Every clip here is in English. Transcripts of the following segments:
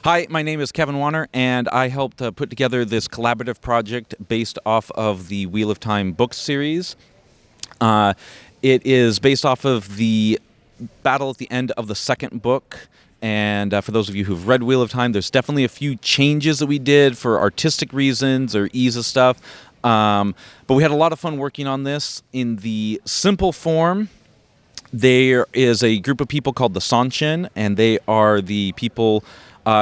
Hi, my name is Kevin Wanner, and I helped put together this collaborative project based off of the Wheel of Time book series. It is based off of the battle at the end of the second book. And for those of you who've read Wheel of Time, there's definitely a few changes that we did for artistic reasons or ease of stuff. But we had a lot of fun working on this. In the simple form, there is a group of people called the Sunshin, and they are the people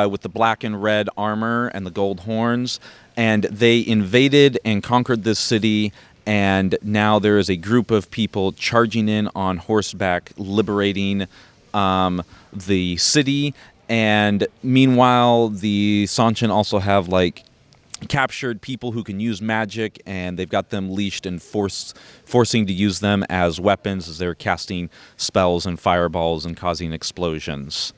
with the black and red armor and the gold horns. And they invaded and conquered this city. And now there is a group of people charging in on horseback, liberating the city. And meanwhile, the Sanshin also have captured people who can use magic, and they've got them leashed and forcing to use them as weapons as they're casting spells and fireballs and causing explosions.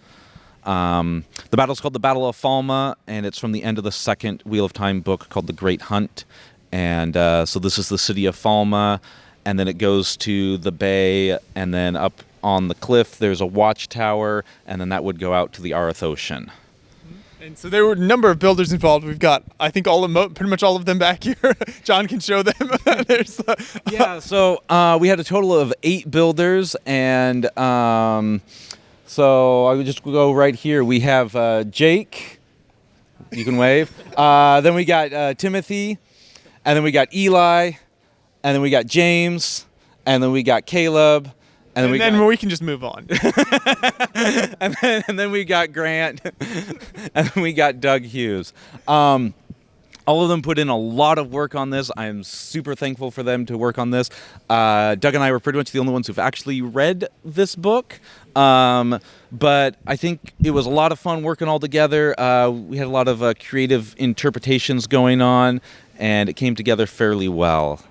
The battle's called the Battle of Alma, and it's from the end of the second Wheel of Time book called The Great Hunt. And so this is the city of Falme, and then it goes to the bay, and then up on the cliff there's a watchtower, and then that would go out to the Arth Ocean. And so there were a number of builders involved. We've got, I think, pretty much all of them back here. John can show them. So we had a total of 8 builders, and so I would just go right here. We have Jake. You can wave. Then we got Timothy, and then we got Eli, and then we got James, and then we got Caleb. And then we can just move on. and then we got Grant, and then we got Doug Hughes. All of them put in a lot of work on this. I'm super thankful for them to work on this. Doug and I were pretty much the only ones who've actually read this book. But I think it was a lot of fun working all together. We had a lot of creative interpretations going on, and it came together fairly well.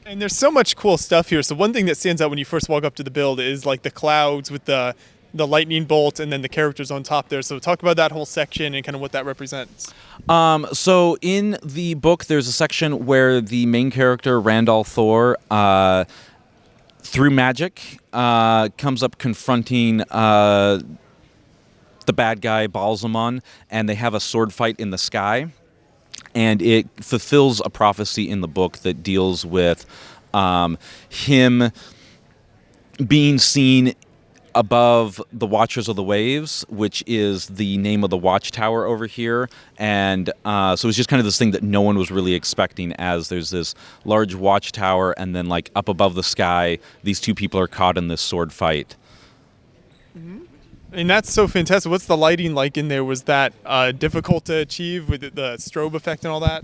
And there's so much cool stuff here. So one thing that stands out when you first walk up to the build is the clouds with the lightning bolt and then the characters on top there. So talk about that whole section and kind of what that represents. So in the book, there's a section where the main character, Randolph Thor, through magic, comes up confronting the bad guy, Balsamon, and they have a sword fight in the sky. And it fulfills a prophecy in the book that deals with him being seen above the Watchers of the Waves, which is the name of the watchtower over here. And so it was just kind of this thing that no one was really expecting, as there's this large watchtower, and then up above the sky, these two people are caught in this sword fight. Mm-hmm. And that's so fantastic. What's the lighting like in there? Was that difficult to achieve with the strobe effect and all that?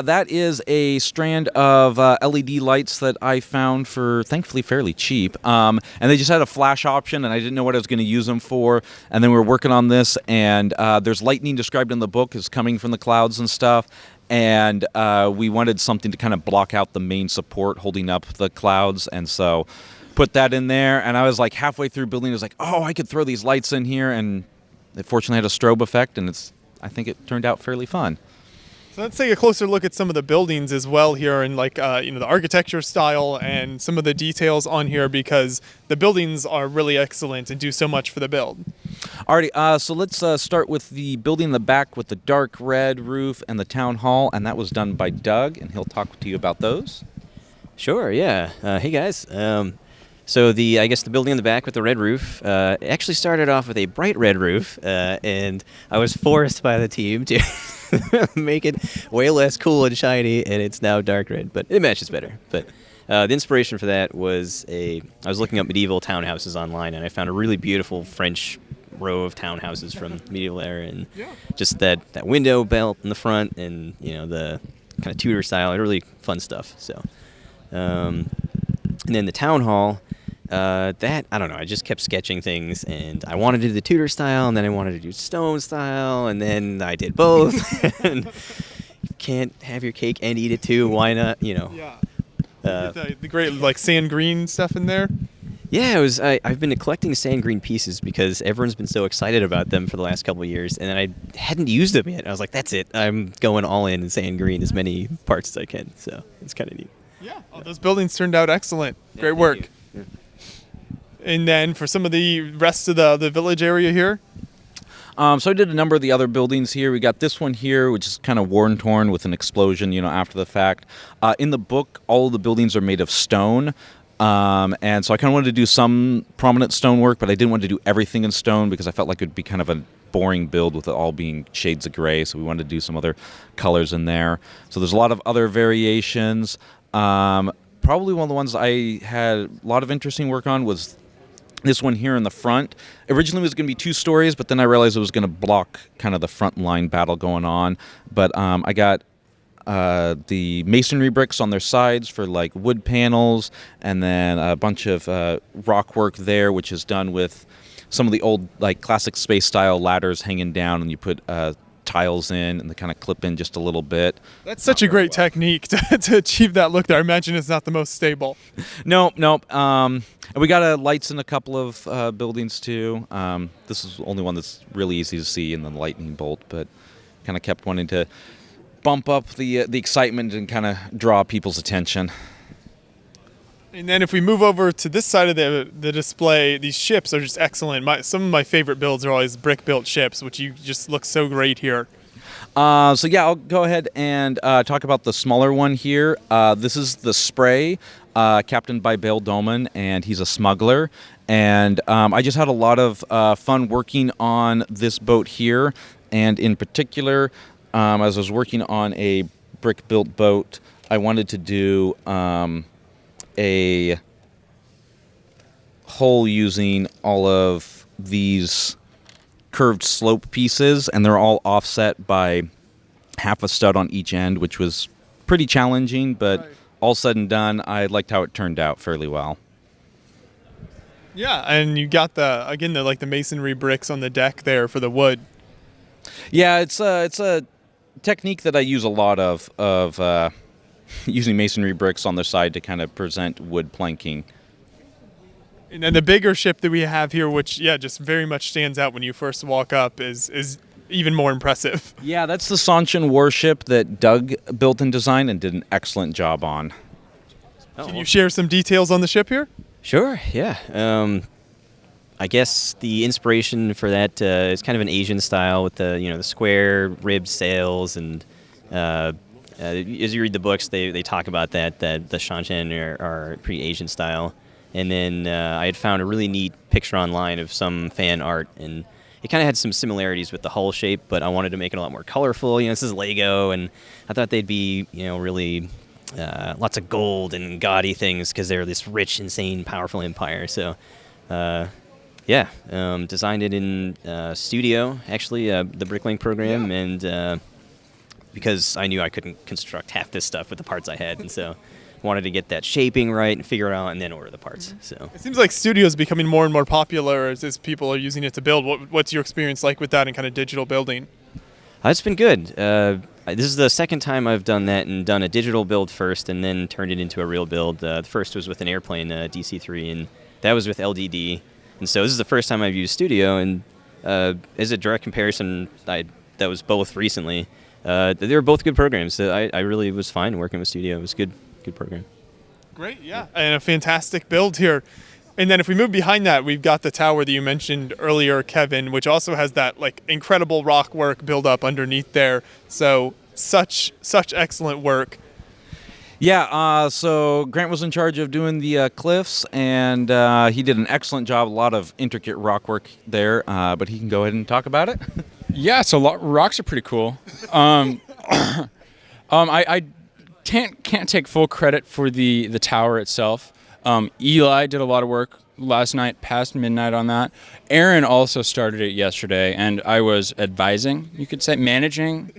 That is a strand of LED lights that I found for, thankfully, fairly cheap. And they just had a flash option, and I didn't know what I was going to use them for. And then we were working on this, and there's lightning described in the book as coming from the clouds and stuff. And we wanted something to kind of block out the main support holding up the clouds, and so put that in there. And I was halfway through building, I was I could throw these lights in here, and it fortunately had a strobe effect, and I think it turned out fairly fun. So let's take a closer look at some of the buildings as well here, and the architecture style and some of the details on here, because the buildings are really excellent and do so much for the build. Alrighty, so let's start with the building in the back with the dark red roof and the town hall, and that was done by Doug, and he'll talk to you about those. Sure, yeah. Hey guys. So I guess the building in the back with the red roof actually started off with a bright red roof, and I was forced by the team to make it way less cool and shiny, and it's now dark red, but it matches better. But the inspiration for that was I was looking up medieval townhouses online, and I found a really beautiful French row of townhouses from the medieval era, and just that window belt in the front, and the kind of Tudor style, really fun stuff. So, and then the town hall. I don't know, I just kept sketching things, and I wanted to do the Tudor style, and then I wanted to do stone style, and then I did both. And you can't have your cake and eat it too, why not, Yeah. The great sand green stuff in there. Yeah, I've been collecting sand green pieces because everyone's been so excited about them for the last couple of years, and I hadn't used them yet. I was like, that's it, I'm going all in sand green as many parts as I can, so it's kind of neat. Yeah, those buildings turned out excellent. Great work. Yeah. And then for some of the rest of the village area here? So I did a number of the other buildings here. We got this one here, which is kind of worn-torn with an explosion, after the fact. In the book, all of the buildings are made of stone. And so I kind of wanted to do some prominent stonework, but I didn't want to do everything in stone because I felt like it would be kind of a boring build with it all being shades of gray. So we wanted to do some other colors in there. So there's a lot of other variations. Probably one of the ones I had a lot of interesting work on was this one here in the front. Originally it was going to be 2 stories, but then I realized it was going to block kind of the front line battle going on. But I got the masonry bricks on their sides for like wood panels, and then a bunch of rock work there, which is done with some of the old like classic space style ladders hanging down, and you put tiles in and they kind of clip in just a little bit. That's such a great technique to achieve that look there. I imagine it's not the most stable. Nope. And we got lights in a couple of buildings too. This is the only one that's really easy to see, and then the lightning bolt, but kind of kept wanting to bump up the excitement and kind of draw people's attention. And then if we move over to this side of the display, these ships are just excellent. Some of my favorite builds are always brick-built ships, which you just look so great here. So yeah, I'll go ahead and talk about the smaller one here. This is the Spray, captained by Bail Dolman, and he's a smuggler. And I just had a lot of fun working on this boat here, and in particular, as I was working on a brick-built boat, I wanted to do a hull using all of these curved slope pieces, and they're all offset by half a stud on each end, which was pretty challenging, but right. All said and done, I liked how it turned out fairly well. Yeah, and you got the masonry bricks on the deck there for the wood. Yeah, it's a technique that I use a lot of using masonry bricks on the side to kind of present wood planking. And then the bigger ship that we have here, which just very much stands out when you first walk up, is even more impressive. Yeah, that's the Sunshin Warship that Doug built and designed and did an excellent job on. Can you share some details on the ship here? Sure, yeah. I guess the inspiration for that is kind of an Asian style with the square ribbed sails, and as you read the books, they talk about that the Sunshin are pretty Asian style. And then I had found a really neat picture online of some fan art, and it kind of had some similarities with the hull shape, but I wanted to make it a lot more colorful. This is Lego, and I thought they'd be really lots of gold and gaudy things because they're this rich, insane, powerful empire. So. Designed it in studio, actually, the Bricklink program, and because I knew I couldn't construct half this stuff with the parts I had, and so wanted to get that shaping right and figure it out, and then order the parts. So it seems like studio is becoming more and more popular as people are using it to build. What's your experience like with that and kind of digital building? It's been good. This is the second time I've done that and done a digital build first and then turned it into a real build. The first was with an airplane, DC-3, and that was with LDD. And so this is the first time I've used Studio, and as a direct comparison, that was both recently. They were both good programs. I really was fine working with Studio. It was a good program. Great, yeah, and a fantastic build here. And then if we move behind that, we've got the tower that you mentioned earlier, Kevin, which also has that incredible rock work build up underneath there. So such excellent work. Yeah, so Grant was in charge of doing the cliffs, and he did an excellent job. A lot of intricate rock work there, but he can go ahead and talk about it. Yeah, so rocks are pretty cool. I can't take full credit for the tower itself. Eli did a lot of work last night, past midnight on that. Aaron also started it yesterday, and I was advising, you could say, managing,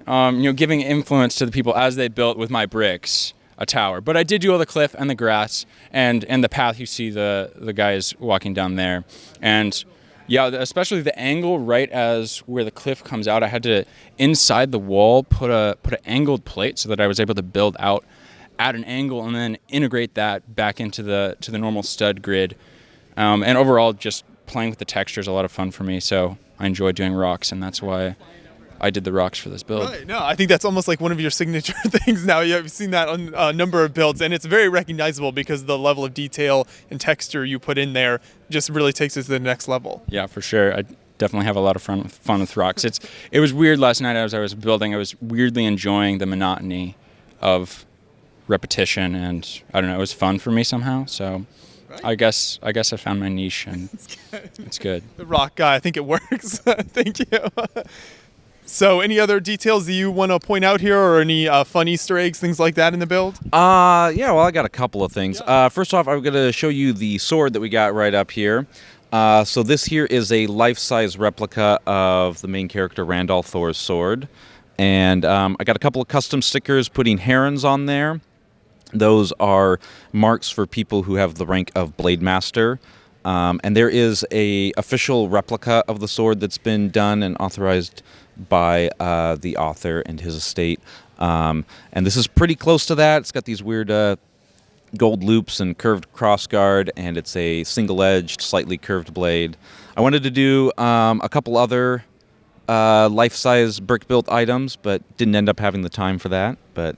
giving influence to the people as they built with my bricks a tower. But I did do all the cliff and the grass and the path you see the guys walking down there. And yeah, especially the angle right as where the cliff comes out, I had to, inside the wall, put an angled plate so that I was able to build out at an angle and then integrate that back into the normal stud grid. And overall, just playing with the texture is a lot of fun for me. So I enjoy doing rocks, and that's why I did the rocks for this build. Right. No, I think that's almost like one of your signature things now. You've seen that on a number of builds, and it's very recognizable because the level of detail and texture you put in there just really takes it to the next level. Yeah, for sure. definitely have a lot of fun with rocks. It was weird last night as I was building. I was weirdly enjoying the monotony of repetition, and I don't know, it was fun for me somehow. So right. I guess I found my niche, and it's good. The rock guy, I think it works. Thank you. So any other details that you want to point out here, or any fun Easter eggs, things like that in the build? Yeah, well, I got a couple of things. First off, I'm going to show you the sword that we got right up here. So this here is a life-size replica of the main character Randolph, Thor's sword. And I got a couple of custom stickers putting herons on there. Those are marks for people who have the rank of Blade Master. And there is a official replica of the sword that's been done and authorized by the author and his estate. And this is pretty close to that. It's got these weird gold loops and curved crossguard, and it's a single-edged, slightly curved blade. I wanted to do a couple other life-size brick-built items, but didn't end up having the time for that. But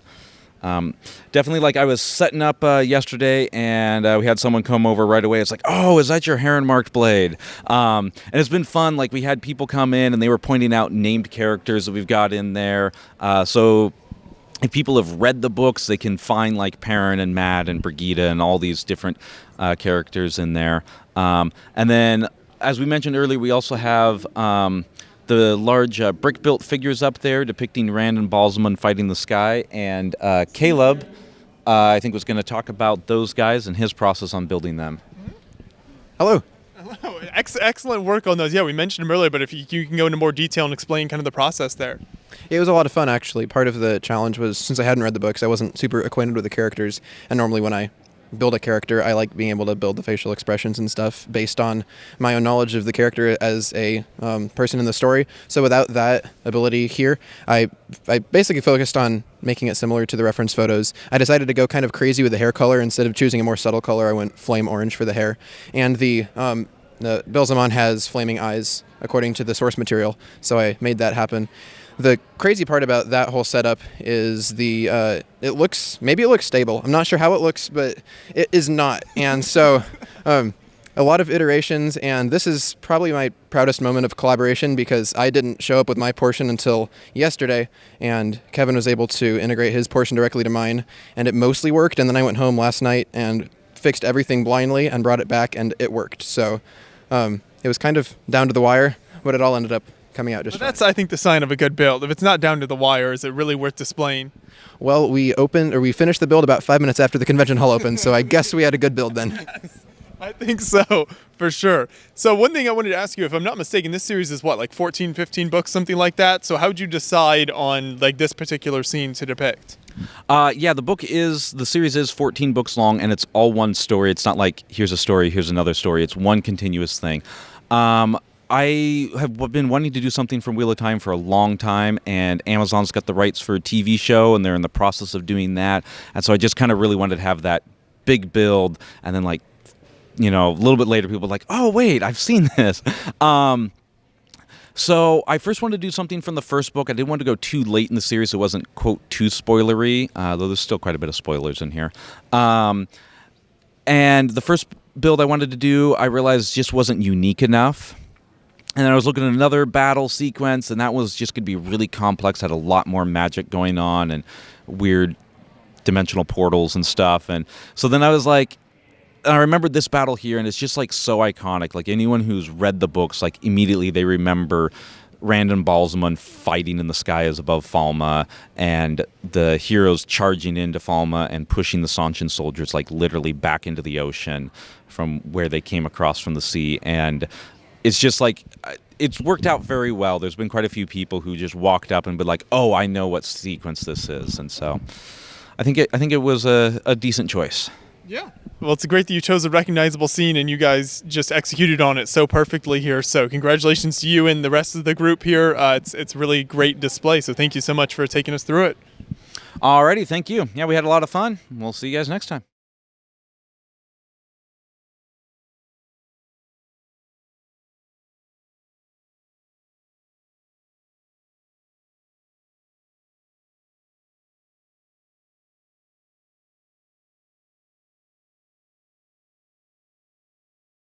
definitely, like, I was setting up yesterday, and we had someone come over right away. It's like, oh, is that your heron-marked blade? And it's been fun. Like, we had people come in, and they were pointing out named characters that we've got in there. So if people have read the books, they can find, like, Perrin and Mad and Brigida and all these different characters in there. And then, as we mentioned earlier, we also have the large brick-built figures up there depicting Rand and Balsamon fighting the sky. And Caleb, I think, was going to talk about those guys and his process on building them. Hello. Hello. Excellent work on those. Yeah, we mentioned them earlier, but if you can go into more detail and explain kind of the process there. It was a lot of fun, actually. Part of the challenge was, since I hadn't read the books, I wasn't super acquainted with the characters. And normally when I build a character, I like being able to build the facial expressions and stuff based on my own knowledge of the character as a person in the story. So without that ability here, I basically focused on making it similar to the reference photos. I decided to go kind of crazy with the hair color. Instead of choosing a more subtle color, I went flame orange for the hair. And the Belzamon has flaming eyes, according to the source material, so I made that happen. The crazy part about that whole setup is it looks stable. I'm not sure how it looks, but it is not. And so a lot of iterations, and this is probably my proudest moment of collaboration because I didn't show up with my portion until yesterday, and Kevin was able to integrate his portion directly to mine, and it mostly worked. And then I went home last night and fixed everything blindly and brought it back, and it worked. So it was kind of down to the wire, but it all ended up coming out just fine. That's, I think, the sign of a good build. If it's not down to the wire, is it really worth displaying? Well, we finished the build about 5 minutes after the convention hall opened, so I guess we had a good build then. Yes, I think so, for sure. So one thing I wanted to ask you, if I'm not mistaken, this series is what, like 14, 15 books, something like that? So how'd you decide on like this particular scene to depict? Yeah, the series is 14 books long, and it's all one story. It's not like, here's a story, here's another story. It's one continuous thing. I have been wanting to do something from Wheel of Time for a long time, and Amazon's got the rights for a TV show, and they're in the process of doing that. And so I just kind of really wanted to have that big build, and then, like, you know, a little bit later, people were like, oh, wait, I've seen this. So I first wanted to do something from the first book. I didn't want to go too late in the series. It wasn't, quote, too spoilery, though there's still quite a bit of spoilers in here. And the first build I wanted to do, I realized just wasn't unique enough. And then I was looking at another battle sequence, and that was just going to be really complex, had a lot more magic going on and weird dimensional portals and stuff. And so then I was like, and I remembered this battle here, and it's just like so iconic. Like anyone who's read the books, like immediately they remember Rand and Balsamon fighting in the sky as above Falme, and the heroes charging into Falme and pushing the Sunshin soldiers like literally back into the ocean from where they came across from the sea. And it's just like, it's worked out very well. There's been quite a few people who just walked up and been like, oh, I know what sequence this is. And so I think it was a decent choice. Yeah. Well, it's great that you chose a recognizable scene and you guys just executed on it so perfectly here. So congratulations to you and the rest of the group here. It's really great display. So thank you so much for taking us through it. Alrighty, thank you. Yeah, we had a lot of fun. We'll see you guys next time.